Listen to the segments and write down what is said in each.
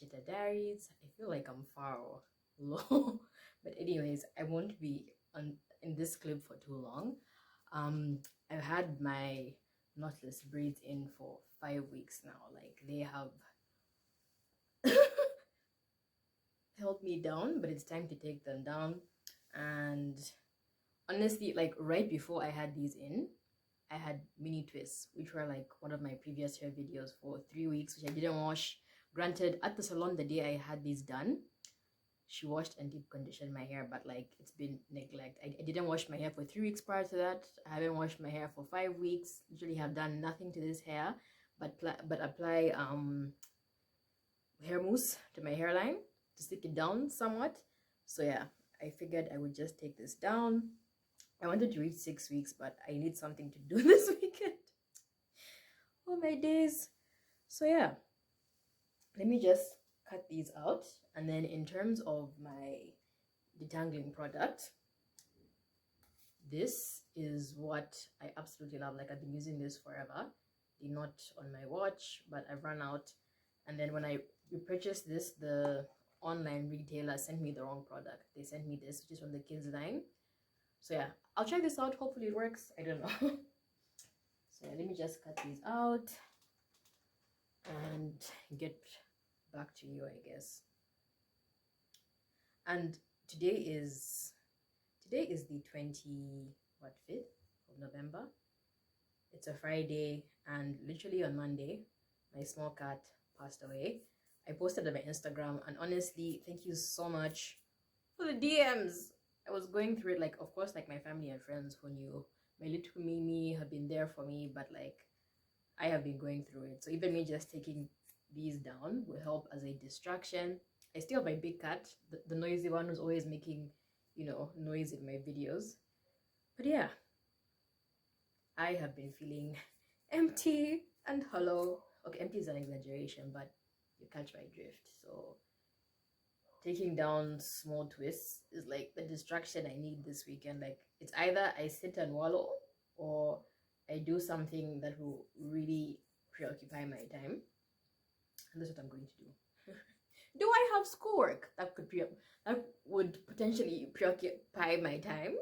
CHITA Diaries. I feel like I'm far low, but anyways, I won't be in this clip for too long. I've had my knotless braids in for 5 weeks now. Like, they have held me down, but it's time to take them down. And honestly, like right before I had these in, I had mini twists, which were like one of my previous hair videos for 3 weeks, which I didn't wash. Granted, at the salon the day I had these done, she washed and deep conditioned my hair, but like it's been neglect. I didn't wash my hair for 3 weeks prior to that. I haven't washed my hair for 5 weeks. Literally have done nothing to this hair but apply hair mousse to my hairline to stick it down somewhat. So yeah, I figured I would just take this down. I wanted to reach 6 weeks, but I need something to do this weekend. Oh my days. So yeah, let me just cut these out. And then in terms of my detangling product, this is what I absolutely love. Like, I've been using this forever. The knot on my watch, but I've run out. And then when I purchased this, the online retailer sent me the wrong product. They sent me this, which is from the kids line. So yeah, I'll try this out. Hopefully it works. I don't know. So yeah, let me just cut these out and get back to you, I guess. And today is the 5th of November. It's a Friday, and literally on Monday, my small cat passed away. I posted on my Instagram, and honestly, thank you so much for the DMs. I was going through it, like, of course, like my family and friends who knew my little Mimi have been there for me, but like I have been going through it. So even me just taking these down will help as a distraction. I still have my big cat, the noisy one who's always making, you know, noise in my videos. But yeah, I have been feeling empty and hollow. Okay, empty is an exaggeration, but you catch my drift. So taking down small twists is like the distraction I need this weekend. Like, it's either I sit and wallow or I do something that will really preoccupy my time. And that's what I'm going to do. Do I have schoolwork that would potentially preoccupy my time?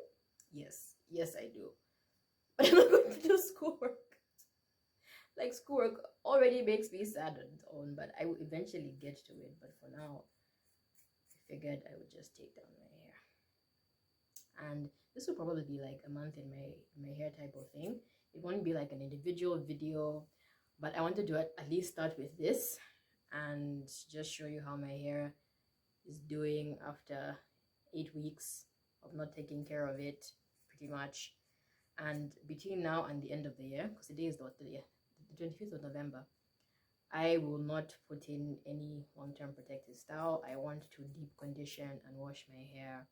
Yes, I do. But I'm not going to do schoolwork. Like, schoolwork already makes me sad on its own, but I will eventually get to it. But for now, I figured I would just take down my hair. And this will probably be like a month in my hair type of thing. It won't be like an individual video, but I wanted to at least start with this and just show you how my hair is doing after 8 weeks of not taking care of it, pretty much. And between now and the end of the year, because today is the 25th of November, I will not put in any long-term protective style. I want to deep condition and wash my hair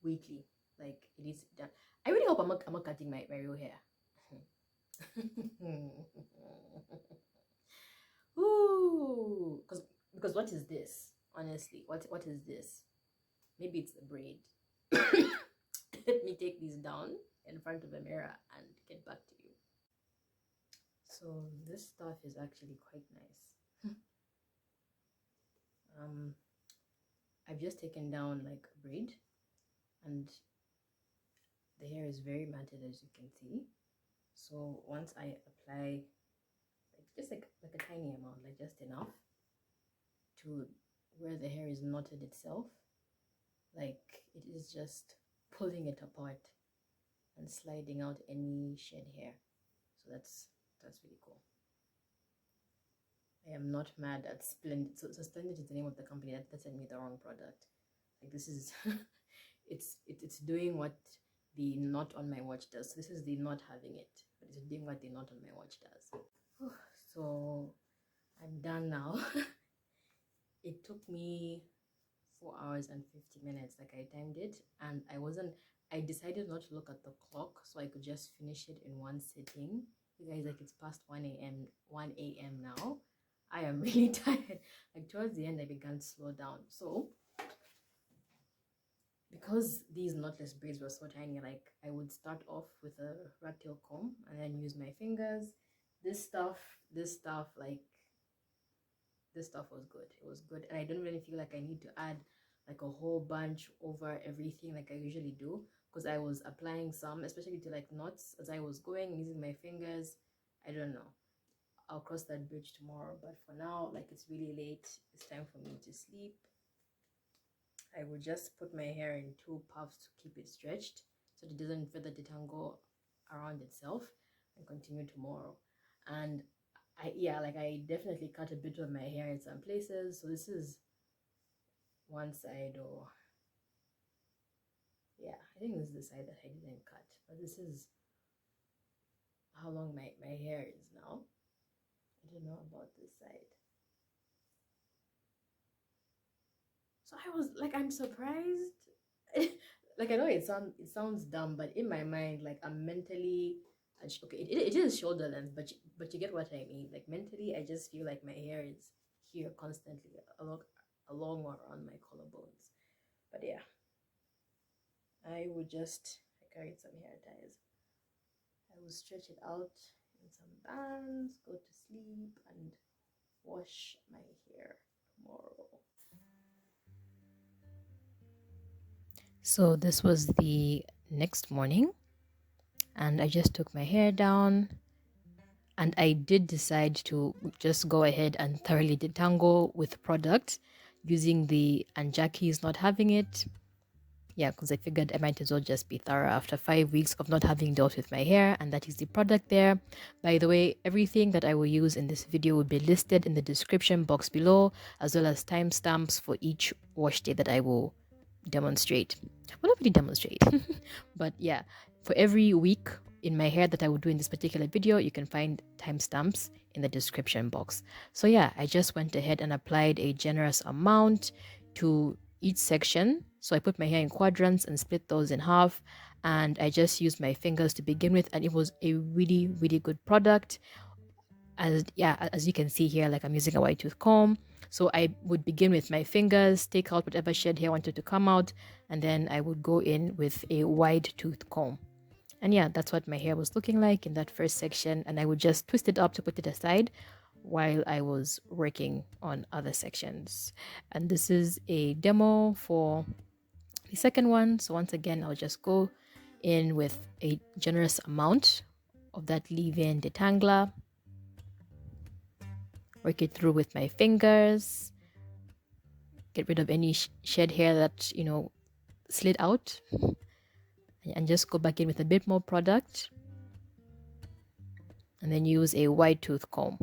weekly. Like, it is done. I really hope I'm not cutting my real hair. Ooh, because what is this? Honestly, what is this? Maybe it's the braid. Let me take these down in front of the mirror and get back to you. So this stuff is actually quite nice. I've just taken down like a braid, and the hair is very matted, as you can see. So once I apply like just like a tiny amount, like just enough to where the hair is knotted itself, like it is just pulling it apart and sliding out any shed hair. So that's really cool. I am not mad at Splendid. So Splendid is the name of the company that sent me the wrong product. Like, this is it's doing what the knot on my watch does. So this is the not having it, but it's doing what the knot on my watch does. So I'm done now. It took me 4 hours and 50 minutes, like I timed it, and I decided not to look at the clock so I could just finish it in one sitting. You guys, like, it's past 1 a.m. now. I am really tired. Like, towards the end I began to slow down. So because these knotless braids were so tiny, like, I would start off with a rat tail comb and then use my fingers. This stuff, like, this stuff was good. It was good, and I don't really feel like I need to add like a whole bunch over everything like I usually do, because I was applying some, especially to like knots as I was going, using my fingers. I don't know. I'll cross that bridge tomorrow, but for now, like, it's really late. It's time for me to sleep. I will just put my hair in 2 puffs to keep it stretched so it doesn't further detangle around itself, and continue tomorrow. And I definitely cut a bit of my hair in some places. So this is one side, or yeah, I think this is the side that I didn't cut, but this is how long my hair is now. I don't know about this side. So I was like, I'm surprised. Like, I know it sounds dumb, but in my mind, like, I'm mentally okay. It is shoulder length, but you get what I mean. Like, mentally, I just feel like my hair is here constantly along or around my collarbones. But yeah, I carried some hair ties. I will stretch it out in some bands, go to sleep, and wash my hair tomorrow. So this was the next morning, and I just took my hair down, and I did decide to just go ahead and thoroughly detangle with product using the Anjaki's not having it. Yeah, because I figured I might as well just be thorough after 5 weeks of not having dealt with my hair, and that is the product there. By the way, everything that I will use in this video will be listed in the description box below, as well as timestamps for each wash day that I will demonstrate. Well, not really demonstrate, but yeah, for every week in my hair that I will do in this particular video, you can find timestamps in the description box. So yeah, I just went ahead and applied a generous amount to each section. So I put my hair in quadrants and split those in half, and I just used my fingers to begin with, and it was a really, really good product. As you can see here, like, I'm using a wide tooth comb. So I would begin with my fingers, take out whatever shed hair wanted to come out, and then I would go in with a wide tooth comb. And yeah, that's what my hair was looking like in that first section, and I would just twist it up to put it aside while I was working on other sections. And this is a demo for the second one. So once again, I'll just go in with a generous amount of that leave-in detangler, work it through with my fingers, get rid of any shed hair that, slid out, and just go back in with a bit more product, and then use a wide tooth comb.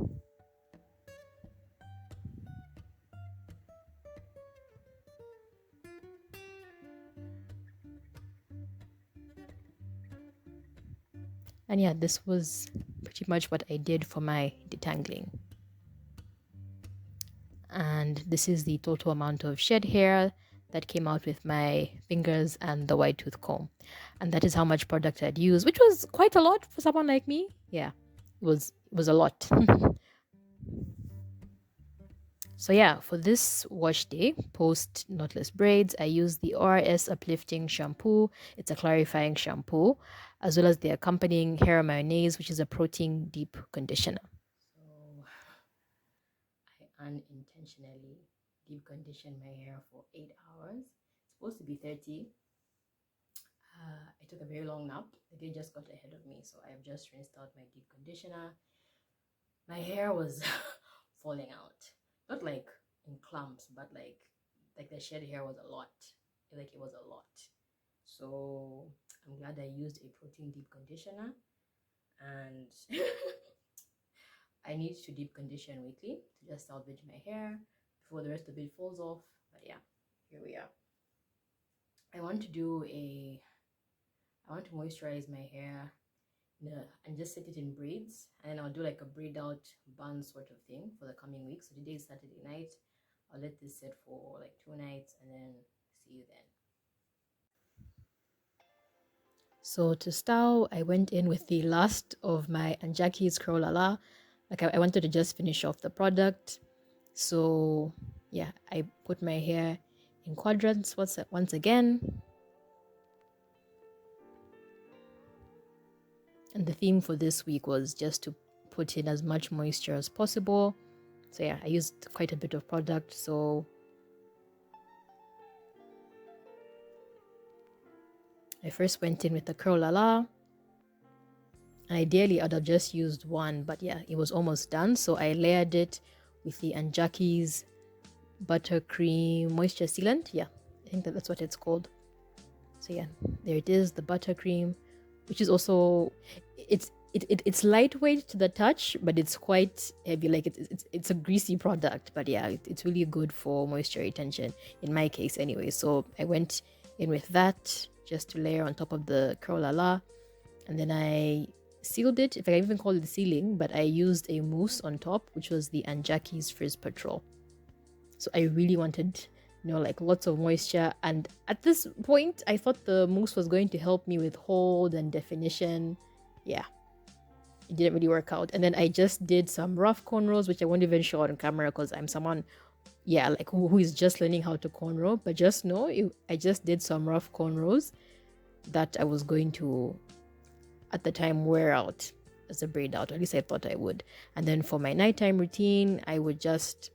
And yeah, this was pretty much what I did for my detangling. And this is the total amount of shed hair that came out with my fingers and the wide tooth comb. And that is how much product I'd used, which was quite a lot for someone like me. Yeah, it was a lot. So yeah, for this wash day, post knotless braids, I used the ORS Uplifting Shampoo. It's a clarifying shampoo, as well as the accompanying hair mayonnaise, which is a protein deep conditioner. So I unintentionally deep conditioned my hair for 8 hours. It's supposed to be 30. I took a very long nap. The day just got ahead of me, so I've just rinsed out my deep conditioner. My hair was falling out, not like in clumps, but like the shed hair was a lot. Like, it was a lot. So I'm glad I used a protein deep conditioner, and I need to deep condition weekly to just salvage my hair before the rest of it falls off. But yeah, here we are. I want to moisturize my hair and just set it in braids, and I'll do like a braid out bun sort of thing for the coming week. So today is Saturday night. I'll let this set for like 2 nights, and then see you then. So to style, I went in with the last of my Anjaki's Curl La. Like, I wanted to just finish off the product. So yeah, I put my hair in quadrants once again. And the theme for this week was just to put in as much moisture as possible. So yeah, I used quite a bit of product. So I first went in with the Curl La La. Ideally, I'd have just used one, but yeah, it was almost done. So I layered it with the Anjaki's buttercream moisture sealant. Yeah, I think that's what it's called. So yeah, there it is, the buttercream, which is also it's lightweight to the touch, but it's quite heavy. Like it's a greasy product, but yeah, it's really good for moisture retention in my case anyway. So I went in with that just to layer on top of the Curl La La, and then I sealed it, if I even call it sealing, but I used a mousse on top, which was the Anjaki's Frizz Patrol. So I really wanted, like lots of moisture. And at this point, I thought the mousse was going to help me with hold and definition. Yeah, it didn't really work out. And then I just did some rough cornrows, which I won't even show on camera because I'm someone, like who is just learning how to cornrow. But just know, I just did some rough cornrows that I was going to, at the time, wear out as a braid out. At least I thought I would. And then for my nighttime routine, I would just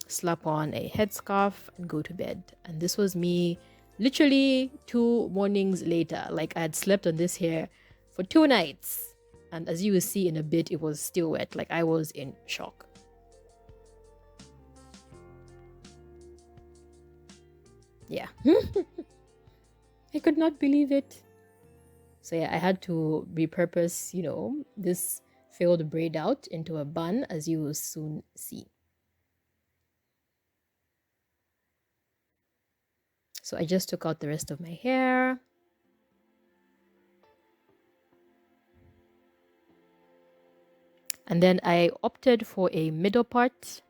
slap on a headscarf and go to bed. And this was me literally 2 mornings later. Like I had slept on this hair for 2 nights. And as you will see in a bit, it was still wet. Like I was in shock. Yeah. I could not believe it. So yeah, I had to repurpose, this failed braid out into a bun, as you will soon see. So I just took out the rest of my hair. And then I opted for a middle part.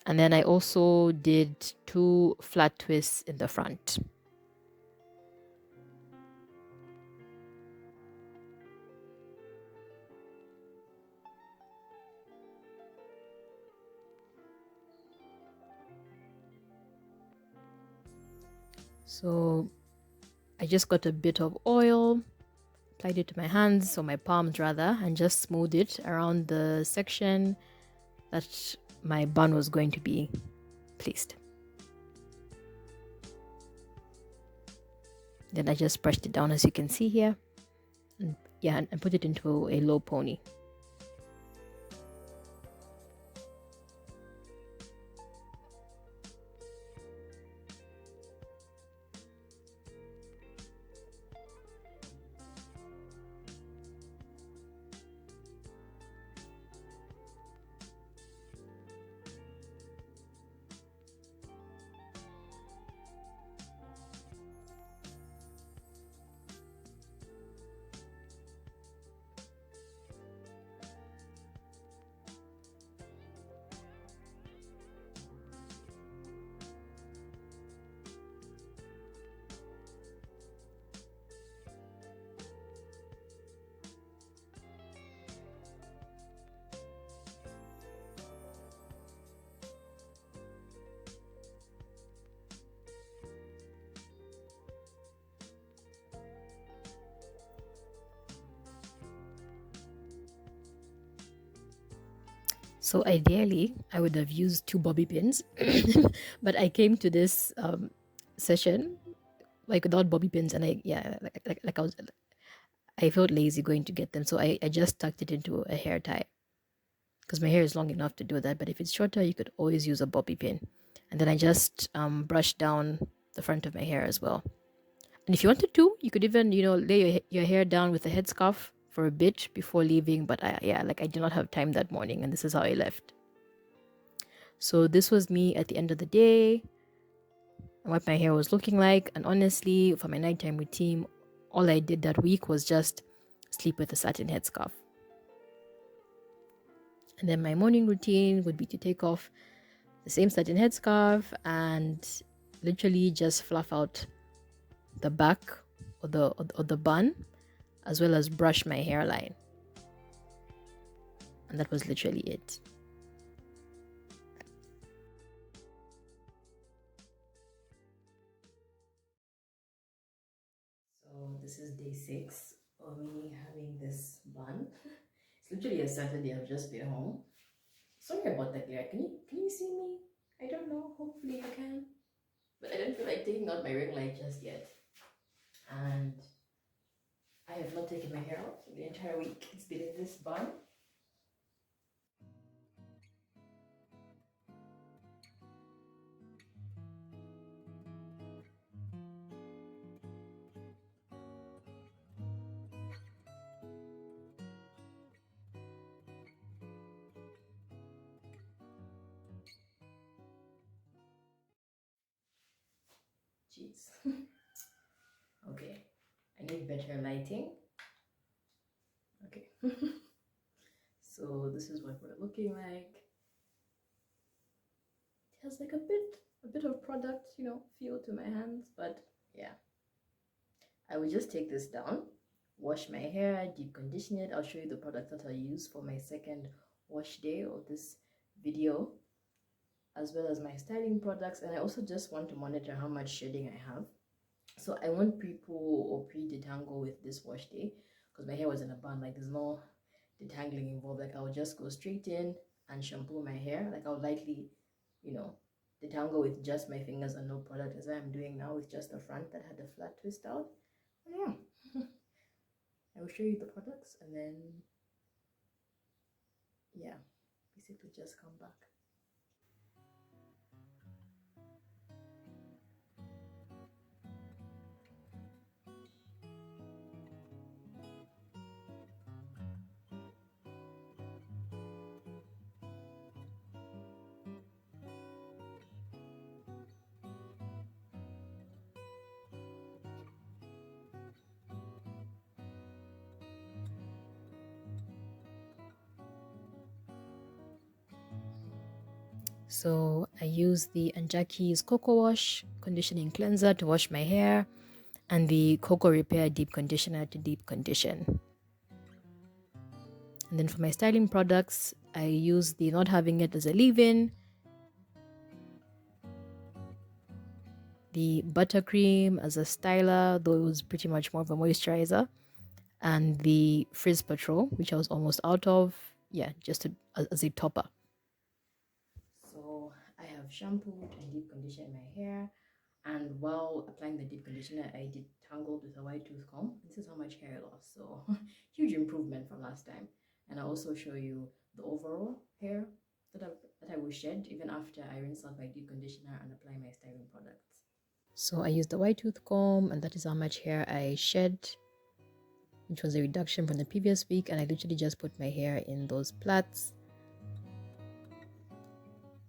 And then I also did 2 flat twists in the front. So I just got a bit of oil, applied it to my hands, or my palms rather, and just smoothed it around the section that my bun was going to be placed. Then I just brushed it down, as you can see here, and put it into a low pony. So ideally, I would have used 2 bobby pins, but I came to this session like without bobby pins, and I felt lazy going to get them, so I just tucked it into a hair tie because my hair is long enough to do that. But if it's shorter, you could always use a bobby pin. And then I just brushed down the front of my hair as well. And if you wanted to, you could even lay your hair down with a headscarf for a bit before leaving, but I did not have time that morning, and this is how I left. So this was me at the end of the day and what my hair was looking like. And honestly, for my nighttime routine, all I did that week was just sleep with a satin headscarf. And then my morning routine would be to take off the same satin headscarf and literally just fluff out the back or the bun, as well as brush my hairline. And that was literally it. So this is day 6 of me having this bun. It's literally a Saturday. I've just been home. Sorry about the glare. Can you see me? I don't know. Hopefully you can. But I don't feel like taking out my ring light just yet. And I have not taken my hair out the entire week. It's been in this bun. Jeez. Okay. I need better lighting. Okay. So this is what we're looking like. It has like a bit of product, you know, feel to my hands, but yeah. I will just take this down, wash my hair, deep condition it. I'll show you the product that I use for my second wash day of this video, as well as my styling products. And I also just want to monitor how much shedding I have. So I won't pre-pull or pre-detangle with this wash day because my hair was in a bun. Like, there's no detangling involved. Like, I'll just go straight in and shampoo my hair. Like, I'll lightly, you know, detangle with just my fingers and no product, as I'm doing now with just the front that had a flat twist out. But yeah. I will show you the products and then, yeah, basically just come back. So I use the Anjaki's Cocoa Wash Conditioning Cleanser to wash my hair and the Cocoa Repair Deep Conditioner to deep condition. And then for my styling products, I use the Not Having It as a leave-in, the buttercream as a styler, though it was pretty much more of a moisturizer, and the Frizz Patrol, which I was almost out of, yeah, just as a topper. So I have shampooed and deep conditioned my hair, and while applying the deep conditioner, I detangled with a wide tooth comb. This is how much hair I lost, so huge improvement from last time. And I'll also show you the overall hair that I will shed even after I rinse out my deep conditioner and apply my styling products. So I used the wide tooth comb, and that is how much hair I shed, which was a reduction from the previous week. And I literally just put my hair in those plaits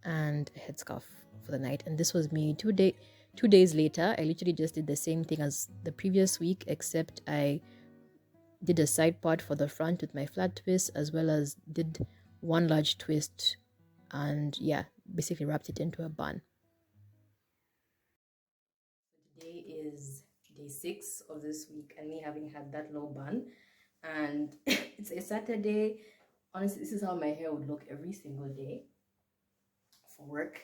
and a headscarf for the night. And this was me 2 days later. I literally just did the same thing as the previous week, except I did a side part for the front with my flat twist, as well as did one large twist, and yeah, basically wrapped it into a bun. Today is day 6 of this week, and me having had that low bun, and it's a Saturday. Honestly, this is how my hair would look every single day for work.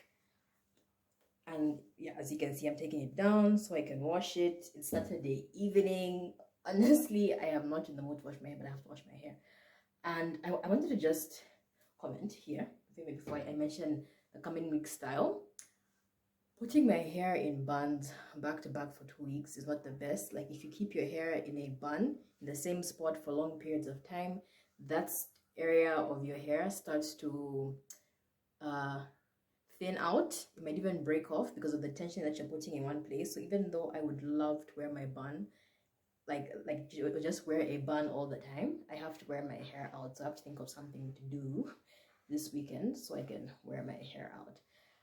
And yeah, as you can see, I'm taking it down so I can wash it. It's Saturday evening. Honestly, I am not in the mood to wash my hair, but I have to wash my hair. And I wanted to just comment here, maybe before I mention the coming week style. Putting my hair in buns back to back for 2 weeks is not the best. Like, if you keep your hair in a bun in the same spot for long periods of time, that area of your hair starts to thin out. It might even break off because of the tension that you're putting in one place. So even though I would love to wear my bun, like just wear a bun all the time, I have to wear my hair out. So I have to think of something to do this weekend so I can wear my hair out.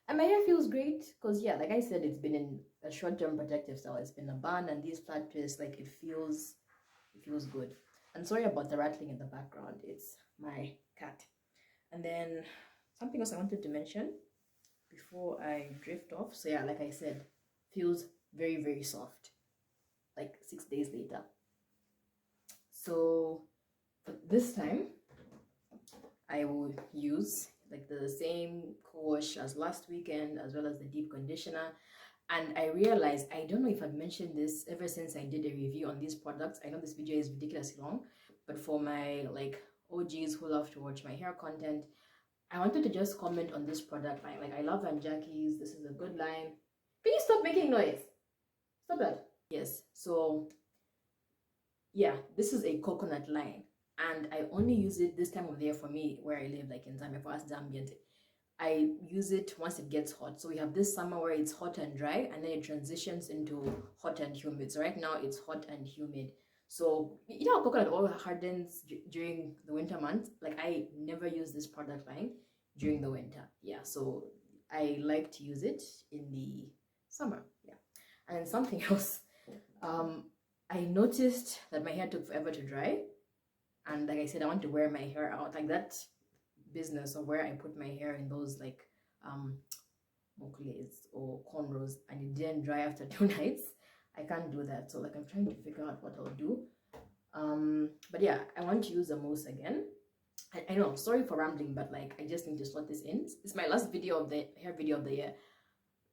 And my hair feels great because, yeah, like I said, it's been in a short-term protective style. It's been a bun and these flat twists, like it feels good. And sorry about the rattling in the background. It's my cat. And then something else I wanted to mention before I drift off. So yeah, like I said, feels very, very soft, like 6 days later. So this time I will use like the same co-wash as last weekend, as well as the deep conditioner. And I realized, I don't know if I've mentioned this ever since I did a review on these products. I know this video is ridiculously long, but for my like OGs who love to watch my hair content, I wanted to just comment on this product line. Like, I love Van Jackie's. This is a good line. Can you stop making noise? Stop that. Yes. So yeah, this is a coconut line, and I only use it this time of the year for me where I live, like in Zambia, for us Zambians. I use it once it gets hot. So we have this summer where it's hot and dry, and then it transitions into hot and humid. So right now it's hot and humid. So you know how coconut oil hardens during the winter months? Like, I never use this product line during the winter. Yeah, so I like to use it in the summer. Yeah. And then something else. I noticed that my hair took forever to dry. And like I said, I want to wear my hair out. Like that business of where I put my hair in those like mokles or cornrows, and it didn't dry after 2 nights. I can't do that. So like, I'm trying to figure out what I'll do. But yeah, I want to use a mousse again. I know, sorry for rambling, but like, I just need to slot this in. It's my last video of the hair video of the year.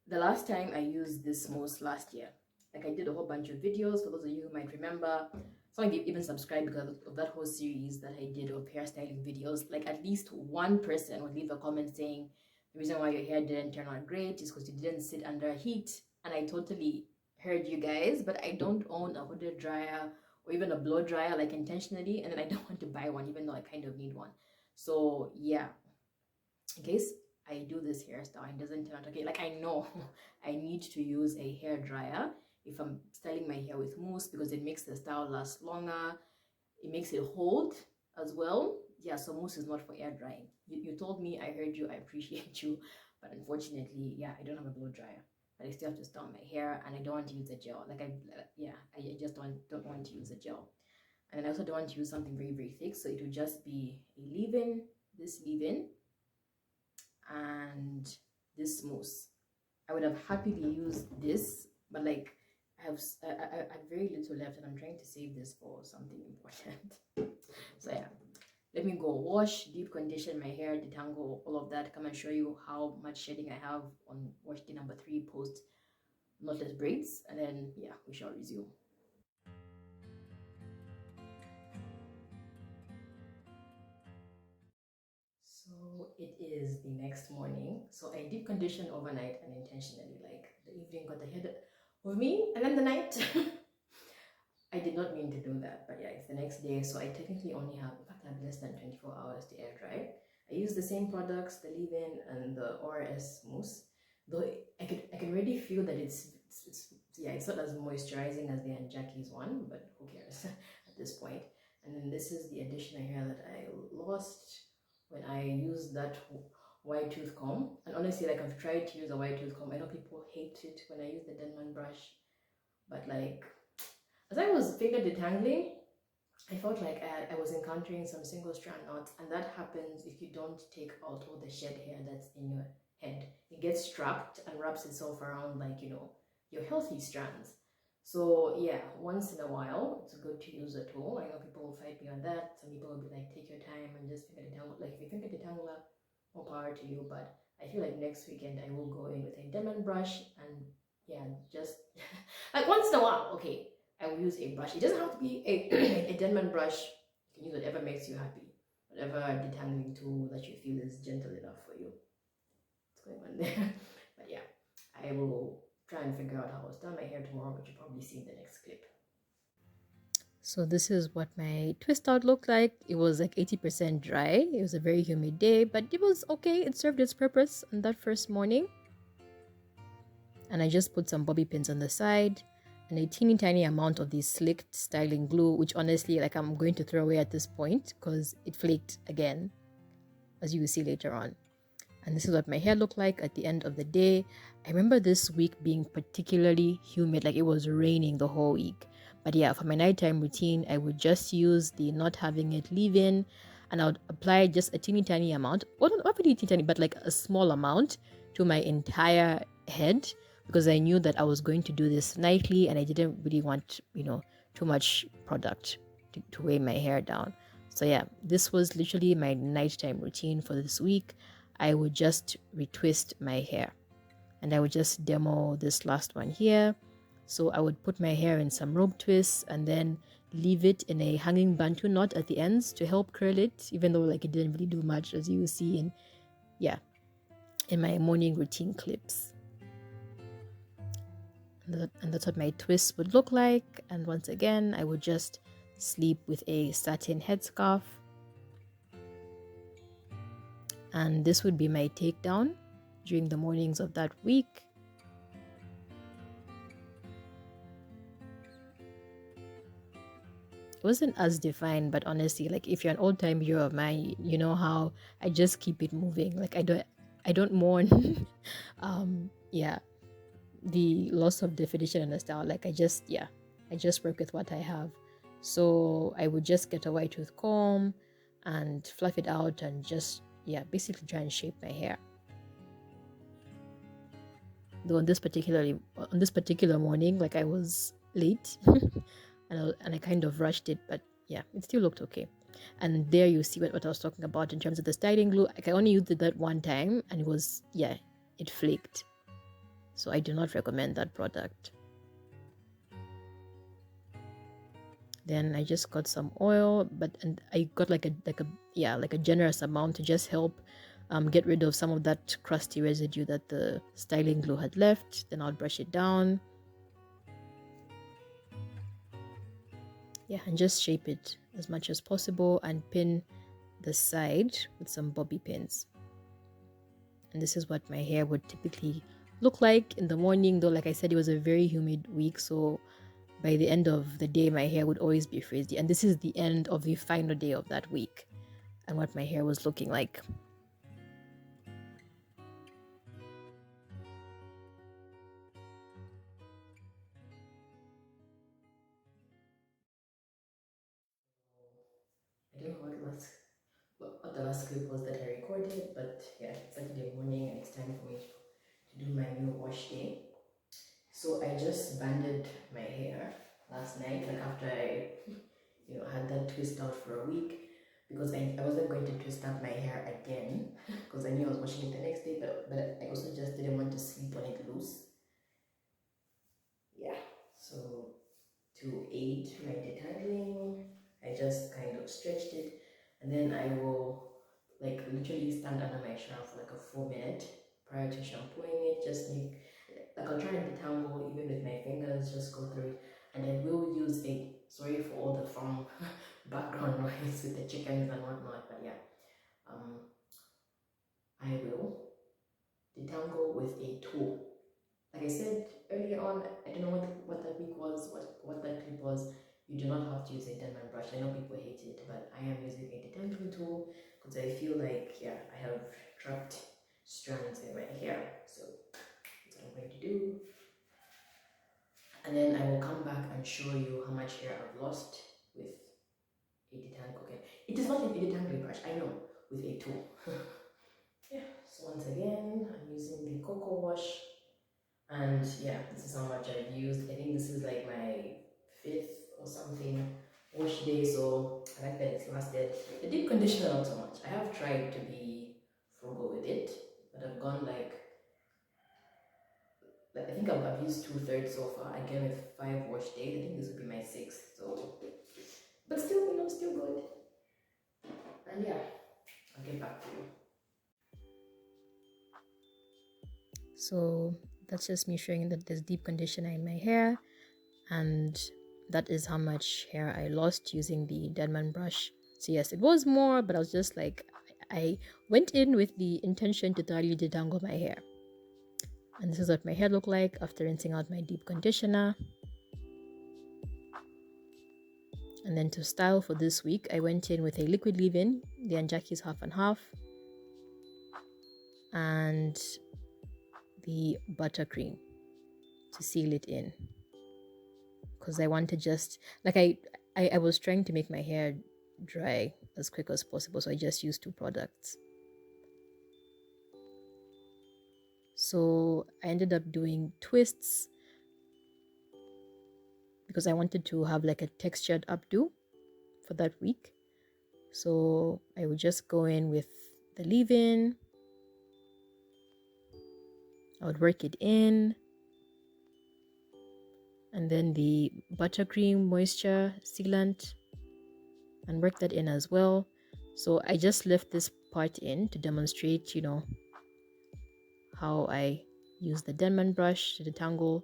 The last time I used this mousse last year, like I did a whole bunch of videos. For those of you who might remember, some of you even subscribed because of that whole series that I did of hairstyling videos. Like, at least one person would leave a comment saying the reason why your hair didn't turn out great is because you didn't sit under heat. And I totally heard you guys, but I don't own a hooded dryer or even a blow dryer, like intentionally, and then I don't want to buy one even though I kind of need one. So yeah, in case I do this hairstyle and doesn't turn out okay, like, I know I need to use a hair dryer if I'm styling my hair with mousse, because it makes the style last longer. It makes it hold as well. Yeah, so mousse is not for air drying. You told me, I heard you, I appreciate you, but unfortunately, yeah, I don't have a blow dryer. But I still have to style my hair, and I don't want to use a gel. Like, I just don't want to use a gel. And I also don't want to use something very, very thick, so it will just be a leave-in, this leave-in, and this mousse. I would have happily used this, but like, I have very little left, and I'm trying to save this for something important. So yeah, let me go wash, deep condition my hair, detangle, all of that. Come and show you how much shedding I have on wash day number 3 post knotless braids, and then yeah, we shall resume. So it is the next morning. So I deep conditioned overnight unintentionally, like the evening got ahead of me, and then the night I did not mean to do that, but yeah, it's the next day, so I technically only have, in fact, I have less than 24 hours to air dry. I use the same products, the leave-in and the ORS mousse, though I can already feel that it's not as moisturizing as the Aunt Jackie's one, but who cares at this point. And then this is the addition of hair that I lost when I used that white tooth comb. And honestly, like, I've tried to use a white tooth comb. I know people hate it when I use the Denman brush, but like, as I was finger detangling, I felt like I was encountering some single strand knots, and that happens if you don't take out all the shed hair that's in your head. It gets trapped and wraps itself around, like, you know, your healthy strands. So yeah, once in a while, it's good to use a tool. I know people will fight me on that. Some people will be like, take your time and just finger detangle. Like, if you finger detangler, more power to you. But I feel like next weekend I will go in with a Denman brush, and yeah, just like once in a while, okay, I will use a brush. It doesn't have to be a Denman brush. You can use whatever makes you happy, whatever detangling tool that you feel is gentle enough for you. What's going on there? But yeah, I will try and figure out how I'll style my hair tomorrow, which you'll probably see in the next clip. So this is what my twist out looked like. It was like 80% dry. It was a very humid day, but it was okay. It served its purpose on that first morning. And I just put some bobby pins on the side and a teeny tiny amount of the slicked styling glue, which honestly, like, I'm going to throw away at this point because it flaked again, as you will see later on. And this is what my hair looked like at the end of the day. I remember this week being particularly humid, like it was raining the whole week. But yeah, for my nighttime routine, I would just use the not having it leave-in, and I would apply just a teeny tiny amount, well, not really teeny tiny, but like a small amount to my entire head, because I knew that I was going to do this nightly, and I didn't really want, you know, too much product to weigh my hair down. So yeah, this was literally my nighttime routine for this week. I would just retwist my hair, and I would just demo this last one here. So I would put my hair in some rope twists and then leave it in a hanging bantu knot at the ends to help curl it, even though like it didn't really do much, as you will see in my morning routine clips. And that's what my twists would look like. And once again, I would just sleep with a satin headscarf. And this would be my takedown during the mornings of that week. It wasn't as defined, but honestly, like if you're an old-time viewer of mine, you know how I just keep it moving. Like I don't mourn the loss of definition and the style. Like I just work with what I have. So I would just get a white tooth comb and fluff it out and just basically try and shape my hair. Though on this particular morning, like I was late and I kind of rushed it, but yeah, it still looked okay. And there you see what I was talking about in terms of the styling glue. Like I only used it that one time and it was it flaked. So I do not recommend that product. Then I just got some oil, and I got like a generous amount to just help get rid of some of that crusty residue that the styling glue had left. Then I'll brush it down. And just shape it as much as possible and pin the side with some bobby pins. And this is what my hair would typically look like in the morning, though like I said, it was a very humid week, so by the end of the day my hair would always be frizzy. And this is the end of the final day of that week and what my hair was looking like. I don't know what the last clip was that I recorded, but it's Saturday morning and it's time for me to do my new wash day. So I just banded my hair last night, like after I had that twist out for a week, because I wasn't going to twist up my hair again because I knew I was washing it the next day, but I also just didn't want to sleep on it loose. So to aid my detangling, I just kind of stretched it, and then I will like literally stand under my shower for like a full minute prior to shampooing it. Just make like I'll try and detangle even with my fingers, just go through it, and I will use sorry for all the farm background noise with the chickens and whatnot, but I will detangle with a tool. Like I said earlier on, I don't know what that week was, what that clip was. You do not have to use a Denman brush. I know people hate it, but I am using a detangling tool because I feel like I have trapped strands in my hair. So that's what I'm going to do. And then I will come back and show you how much hair I've lost with a detangling. Okay, it is not a detangling brush, I know, with a tool. So once again, I'm using the Cocoa Wash. And this is how much I've used. I think this is like my 5th or something wash day, so I like that it's lasted. The deep conditioner, not so much. I have tried to be frugal with it, but I've gone like I think I've used 2/3 so far. Again, with 5 wash days, I think this would be my 6th. So, but still, still good. And I'll get back to you. So that's just me showing that there's deep conditioner in my hair, and that is how much hair I lost using the Denman brush. So yes, it was more, but I was just like, I went in with the intention to thoroughly detangle my hair. And this is what my hair looked like after rinsing out my deep conditioner. And then to style for this week, I went in with a liquid leave-in, the Anjaki's half and half, and the buttercream to seal it in. Because I wanted just, like I was trying to make my hair dry as quick as possible, so I just used 2 products. So I ended up doing twists because I wanted to have like a textured updo for that week. So I would just go in with the leave-in, I would work it in, and then the buttercream moisture sealant, and work that in as well. So I just left this part in to demonstrate, how I use the Denman brush to detangle.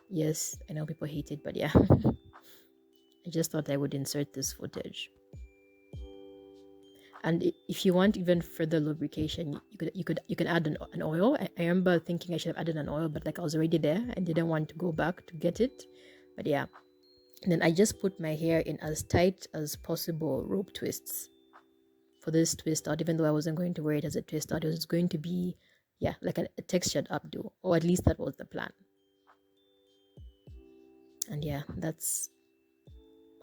Yes, I know people hate it, but yeah. I just thought I would insert this footage. And if you want even further lubrication, you can add an oil. I remember thinking I should have added an oil, but like I was already there and didn't want to go back to get it. But yeah. And then I just put my hair in as tight as possible rope twists for this twist out, even though I wasn't going to wear it as a twist out. It was going to be, yeah, like a textured updo, or at least that was the plan. And yeah, that's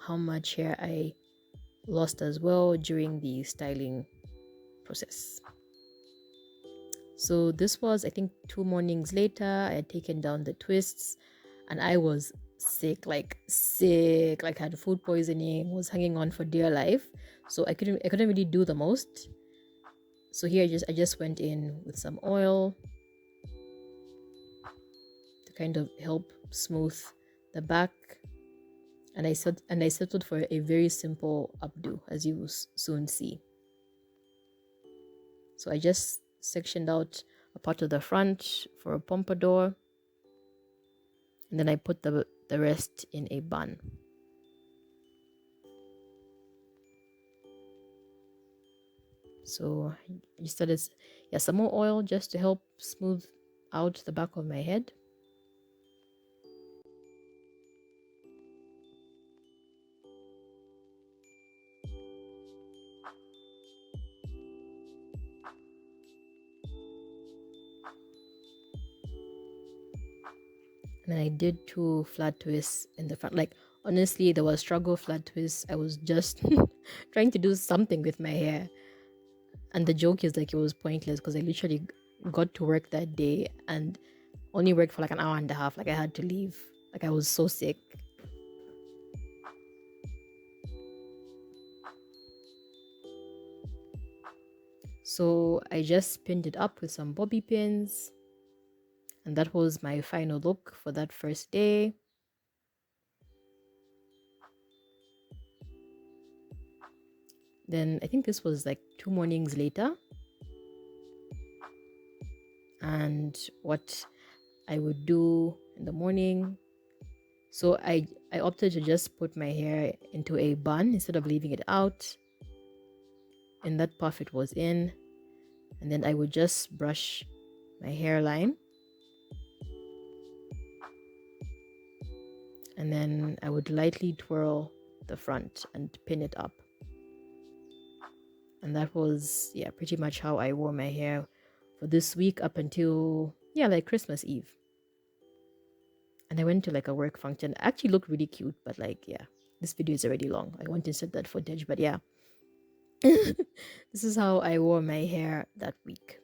how much hair I lost as well during the styling process. So this was, I think, 2 mornings later. I had taken down the twists and I was sick, like I had food poisoning, was hanging on for dear life. So I couldn't really do the most. So here I just went in with some oil to kind of help smooth the back. And I settled for a very simple updo, as you will soon see. So I just sectioned out a part of the front for a pompadour, and then I put the rest in a bun. So I just added some more oil just to help smooth out the back of my head. And I did 2 flat twists in the front. Like, honestly, there was struggle flat twists. I was just trying to do something with my hair. And the joke is like it was pointless because I literally got to work that day and only worked for like an hour and a half. Like I had to leave. Like I was so sick. So I just pinned it up with some bobby pins. And that was my final look for that first day. Then I think this was like 2 mornings later. And what I would do in the morning. So I opted to just put my hair into a bun instead of leaving it out. And that puff it was in. And then I would just brush my hairline. And then I would lightly twirl the front and pin it up. And that was, yeah, pretty much how I wore my hair for this week up until, yeah, like Christmas Eve. And I went to like a work function. I actually looked really cute, but like, yeah, this video is already long. I won't insert that footage, but yeah. This is how I wore my hair that week.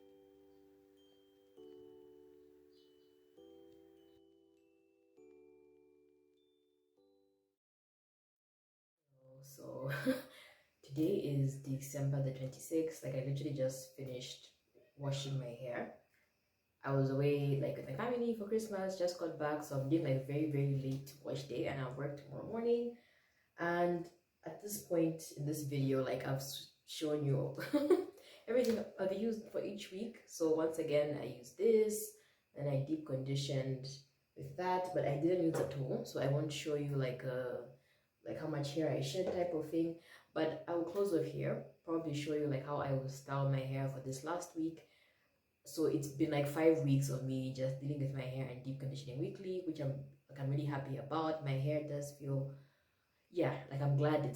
So today is December the 26th. Like I literally just finished washing my hair. I was away like with my family for Christmas, just got back, so I'm doing like very, very late wash day and I work tomorrow morning. And at this point in this video, like I've shown you everything I've used for each week. So once again, I used this and I deep conditioned with that, but I didn't use a tool, so I won't show you like how much hair I shed type of thing. But I will close off here, probably show you like how I will style my hair for this last week. So it's been like 5 weeks of me just dealing with my hair and deep conditioning weekly, which I'm really happy about. My hair does feel, yeah, like I'm glad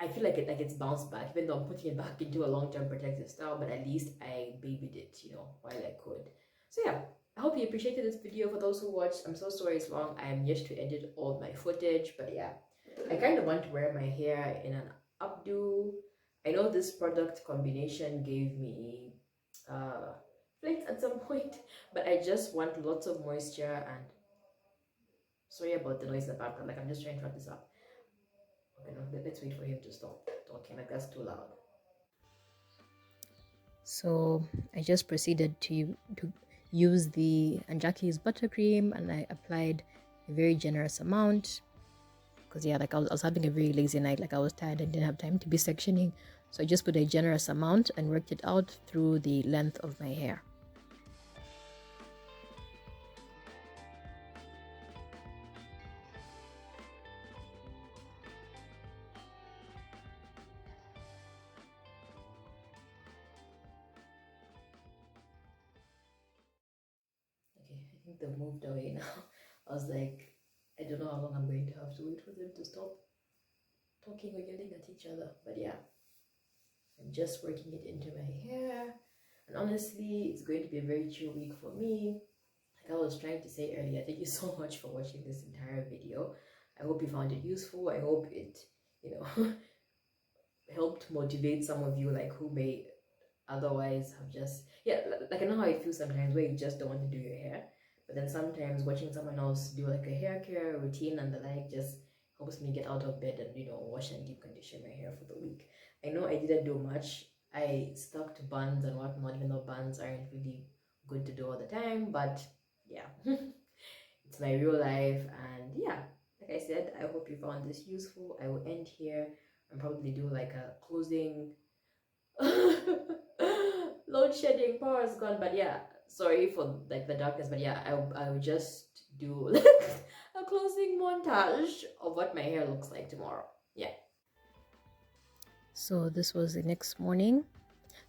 I feel like it's bounced back, even though I'm putting it back into a long-term protective style, but at least I babied it, while I could. So yeah, I hope you appreciated this video. For those who watched, I'm so sorry it's long. I am yet to edit all my footage, but yeah, I kind of want to wear my hair in an updo. I know this product combination gave me flakes at some point, but I just want lots of moisture. And sorry about the noise in the background, like I'm just trying to wrap this up. Okay, no, let's wait for him to stop talking, like that's too loud. So I just proceeded to use the Anjaki's buttercream and I applied a very generous amount. Because yeah, like I was having a very lazy night, like I was tired and didn't have time to be sectioning. So I just put a generous amount and worked it out through the length of my hair. Okay, I think they've moved away now. I was like, I don't know how long I'm going to have to wait for them to stop talking or yelling at each other. But yeah, I'm just working it into my hair. And honestly, it's going to be a very chill week for me. Like I was trying to say earlier, thank you so much for watching this entire video. I hope you found it useful. I hope it, you know, helped motivate some of you like who may otherwise have just, yeah, like I know how it feels sometimes where you just don't want to do your hair, but then sometimes watching someone else do like a hair care routine and the like just helps me get out of bed and, you know, wash and deep condition my hair for the week. I know I didn't do much. I stuck to buns and whatnot, even though buns aren't really good to do all the time, but yeah. It's my real life. And yeah, like I said, I hope you found this useful. I will end here and probably do like a closing. Load shedding, power is gone, but yeah, sorry for like the darkness, but yeah, I will just do a closing montage of what my hair looks like tomorrow. Yeah, so this was the next morning.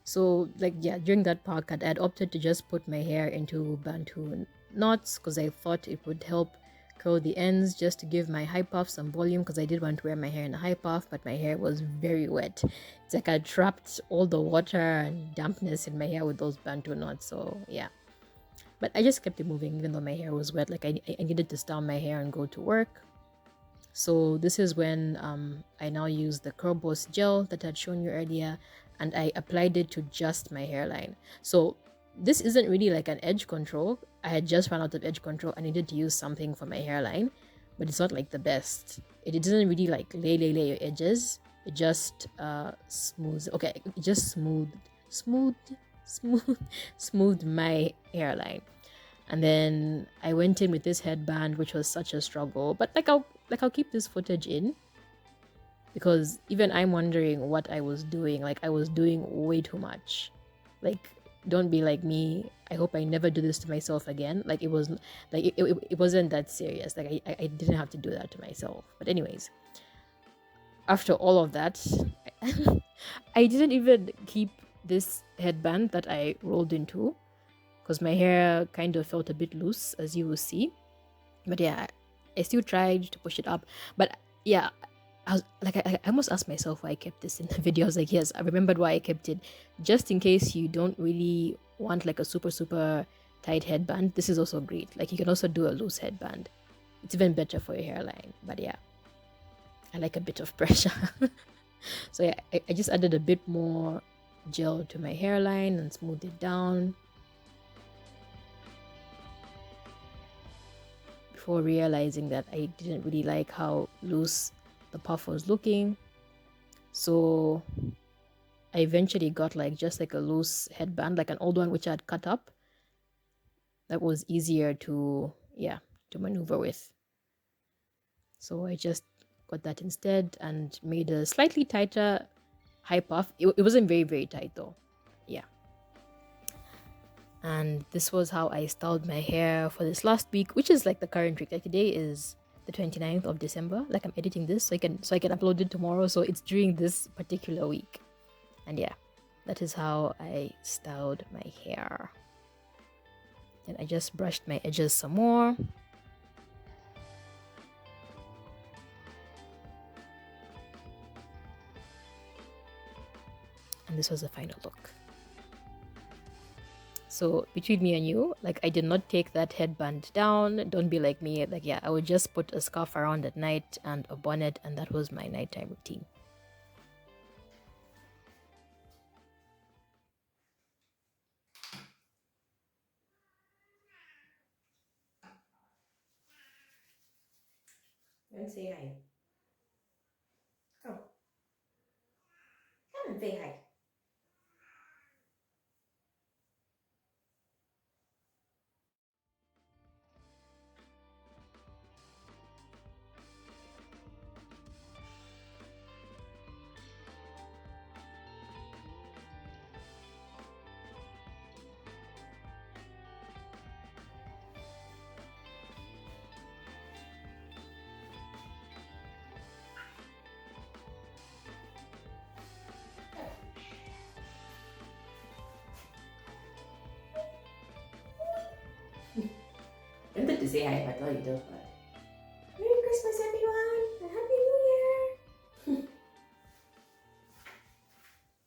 So like yeah, during that podcast I had opted to just put my hair into Bantu knots because I thought it would help curl the ends just to give my high puff some volume, because I did want to wear my hair in a high puff, but my hair was very wet. It's like I trapped all the water and dampness in my hair with those Bantu knots. So yeah, but I just kept it moving even though my hair was wet. Like I needed to style my hair and go to work. So this is when I now use the Curl Boss gel that I had shown you earlier, and I applied it to just my hairline. So this isn't really like an edge control. I had just run out of edge control. I needed to use something for my hairline, but it's not like the best. It doesn't really like lay your edges. It just smooths. Okay, it just smoothed my hairline. And then I went in with this headband, which was such a struggle. But I'll keep this footage in, because even I'm wondering what I was doing. Like I was doing way too much. Like don't be like me. I hope I never do this to myself again. Like it was like it wasn't that serious. Like I didn't have to do that to myself. But anyways, after all of that, I didn't even keep this headband that I rolled into, because my hair kind of felt a bit loose, as you will see. But yeah, I still tried to push it up. But yeah, I was like, I almost asked myself why I kept this in the video. I was like, yes, I remembered why I kept it, just in case you don't really want like a super tight headband. This is also great. Like you can also do a loose headband. It's even better for your hairline. But yeah, I like a bit of pressure. So yeah, I just added a bit more gel to my hairline and smoothed it down before realizing that I didn't really like how loose the puff was looking. So I eventually got like just like a loose headband, like an old one which I had cut up, that was easier to maneuver with. So I just got that instead and made a slightly tighter high puff. It wasn't very tight though. Yeah. And this was how I styled my hair for this last week, which is like the current week. Like today is the 29th of December. Like I'm editing this so I can upload it tomorrow. So it's during this particular week. And yeah, that is how I styled my hair. Then I just brushed my edges some more. And this was the final look. So between me and you, like I did not take that headband down. Don't be like me. Like yeah, I would just put a scarf around at night and a bonnet, and that was my nighttime routine. Come and say hi. Come. Come and say hi. say hi, but all he does, but Merry Christmas,